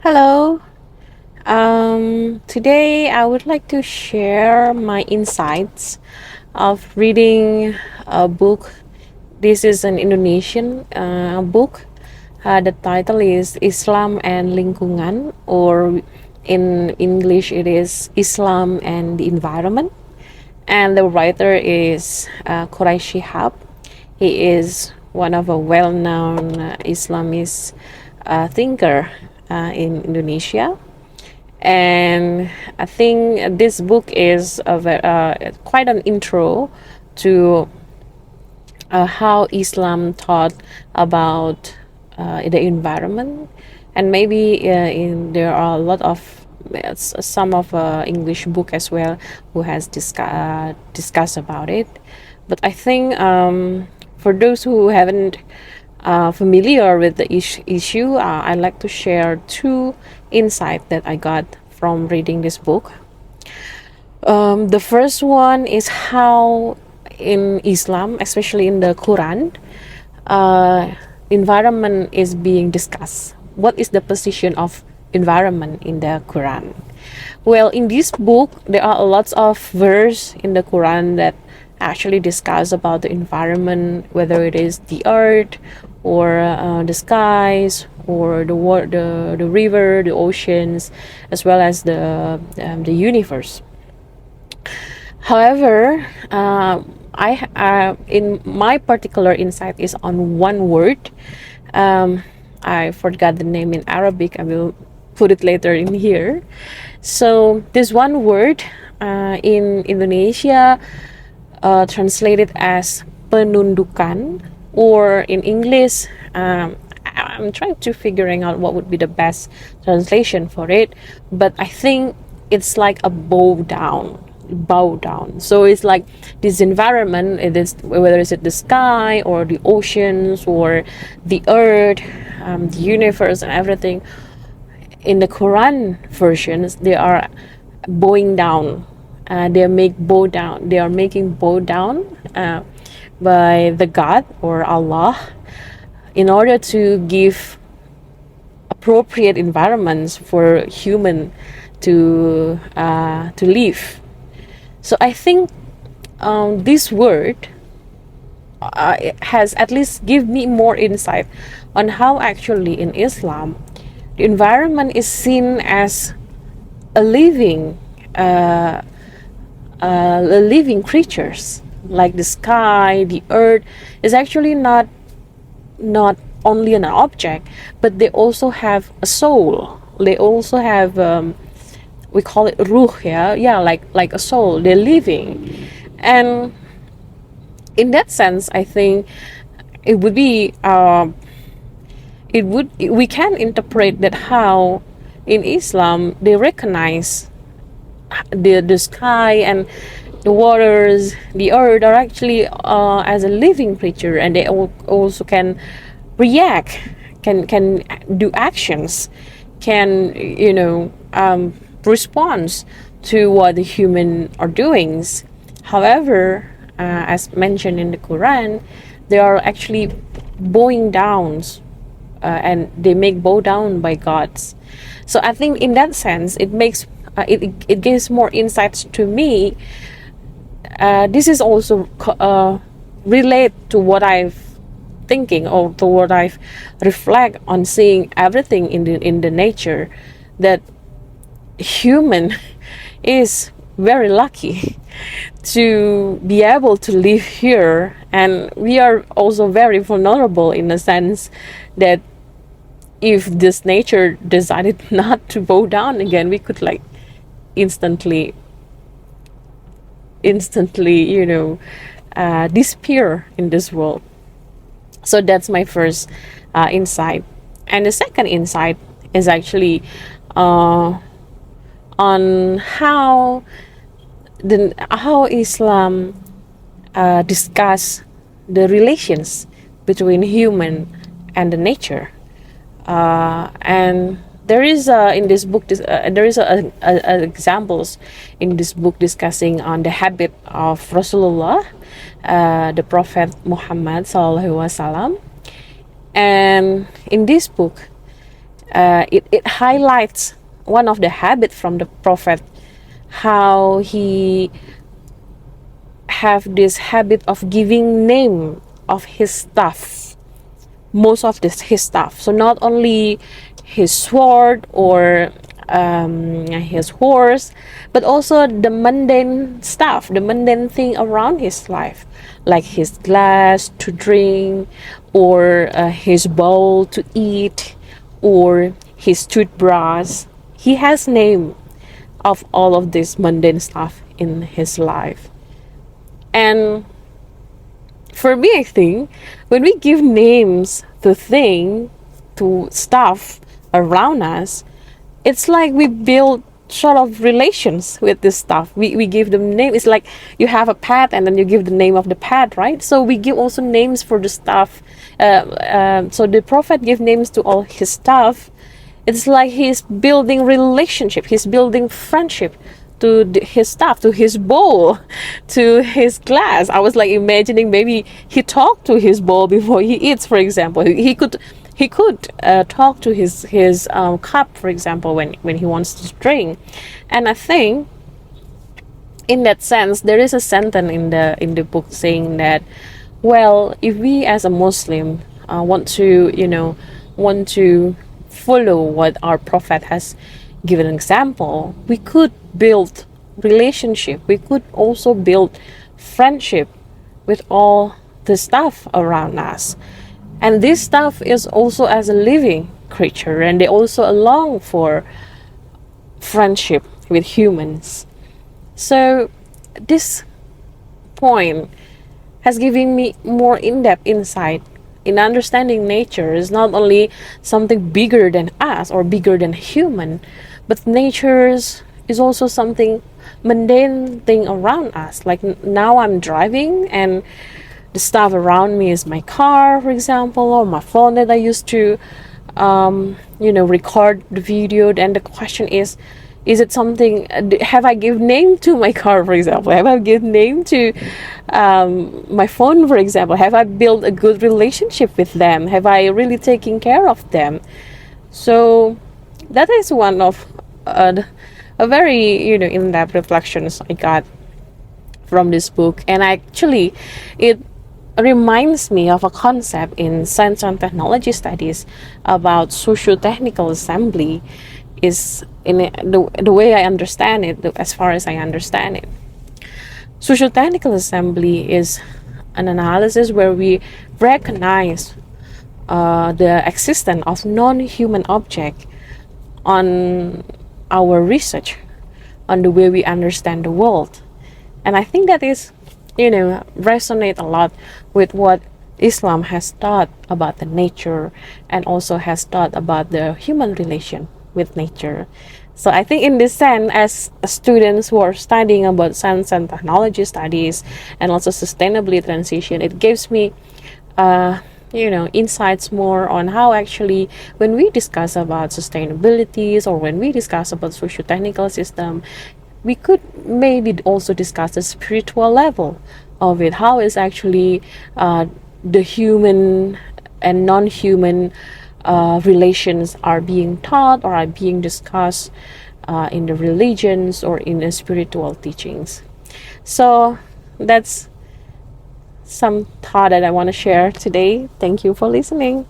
Hello. Today I would like to share my insights of reading a book. This is an Indonesian book. The title is Islam and Lingkungan, or in English it is Islam and the Environment. And the writer is Quraish Shihab. He is one of a well-known Islamist thinker in Indonesia. And I think this book is quite an intro to how Islam taught about the environment, and maybe there are a lot of some of English book as well who has discussed about it. But I think for those who haven't familiar with the issue, I'd like to share two insights that I got from reading this book. The first one is how in Islam, especially in the Quran, environment is being discussed. What is the position of environment in the Quran? Well, in this book, there are lots of verse in the Quran that actually discuss about the environment, whether it is the earth or the skies or the river, the oceans, as well as the universe. However, in my particular insight is on one word. I forgot the name in Arabic. I will put it later in here. So this one word in Indonesia translated as penundukan, or in English, I'm trying to figuring out what would be the best translation for it, but I think it's like a bow down. So it's like this environment, it is, whether it's the sky or the oceans or the earth, the universe and everything. In the Quran versions, they are bowing down. They are making bow down by the God or Allah, in order to give appropriate environments for human to live. So I think this word has at least give me more insight on how actually in Islam the environment is seen as a living creatures, like the sky, the earth is actually not only an object, but they also have a soul. They also have we call it ruh, like a soul. They're living, and in that sense, I think it would be we can interpret that how in Islam they recognize the sky and the waters, the earth are actually as a living creature, and they also can react, can do actions, can respond to what the human are doing. However, as mentioned in the Quran, they are actually bowing down, and they make bow down by gods. So I think in that sense, it makes it gives more insights to me. This is also relate to what I've thinking, or to what I've reflect on seeing everything in the nature, that human is very lucky to be able to live here, and we are also very vulnerable in the sense that if this nature decided not to bow down again, we could like instantly disappear in this world. So that's my first insight. And the second insight is actually on how Islam discuss the relations between human and the nature. And there is in this book there is examples in this book discussing on the habit of Rasulullah, the Prophet Muhammad sallallahu alaihi wasallam. And in this book, It highlights one of the habits from the prophet, how he have this habit of giving name of his stuff, most of his stuff. So not only his sword or his horse, but also the mundane stuff, the mundane thing around his life, like his glass to drink, or his bowl to eat, or his toothbrush. He has name of all of this mundane stuff in his life. And for me, I think when we give names to things, to stuff around us, it's like we build sort of relations with this stuff. We give them name. It's like you have a pet and then you give the name of the pet, right? So we give also names for the stuff. So the prophet gave names to all his stuff. It's like he's building relationship. He's building friendship to his stuff, to his bowl, to his glass. I was like imagining maybe he talked to his bowl before he eats, for example. He could talk to his cup, for example, when he wants to drink. And I think in that sense there is a sentence in the book saying that, well, if we as a Muslim want to follow what our prophet has given an example, we could build relationship, we could also build friendship with all the stuff around us. And this stuff is also as a living creature, and they also long for friendship with humans. So this point has given me more in-depth insight in understanding nature is not only something bigger than us or bigger than human, but nature is also something mundane thing around us. Like now I'm driving and the stuff around me is my car, for example, or my phone that I used to record the video. And the question is it something, have I given name to my car, for example? Have I given name to my phone, for example? Have I built a good relationship with them? Have I really taken care of them? So that is one of a very in-depth reflections I got from this book. And actually it reminds me of a concept in science and technology studies about socio-technical assembly. Is in the way I understand it, as far as I understand it. Socio-technical assembly is an analysis where we recognize the existence of non-human object on our research, on the way we understand the world. And I think that is, resonate a lot with what Islam has taught about the nature, and also has taught about the human relation with nature. So I think in this sense, as students who are studying about science and technology studies and also sustainability transition, it gives me insights more on how actually when we discuss about sustainabilities, or when we discuss about socio-technical system, we could maybe also discuss the spiritual level of it. How is actually the human and non-human relations are being taught or are being discussed in the religions or in the spiritual teachings. So that's some thought that I want to share today. Thank you for listening.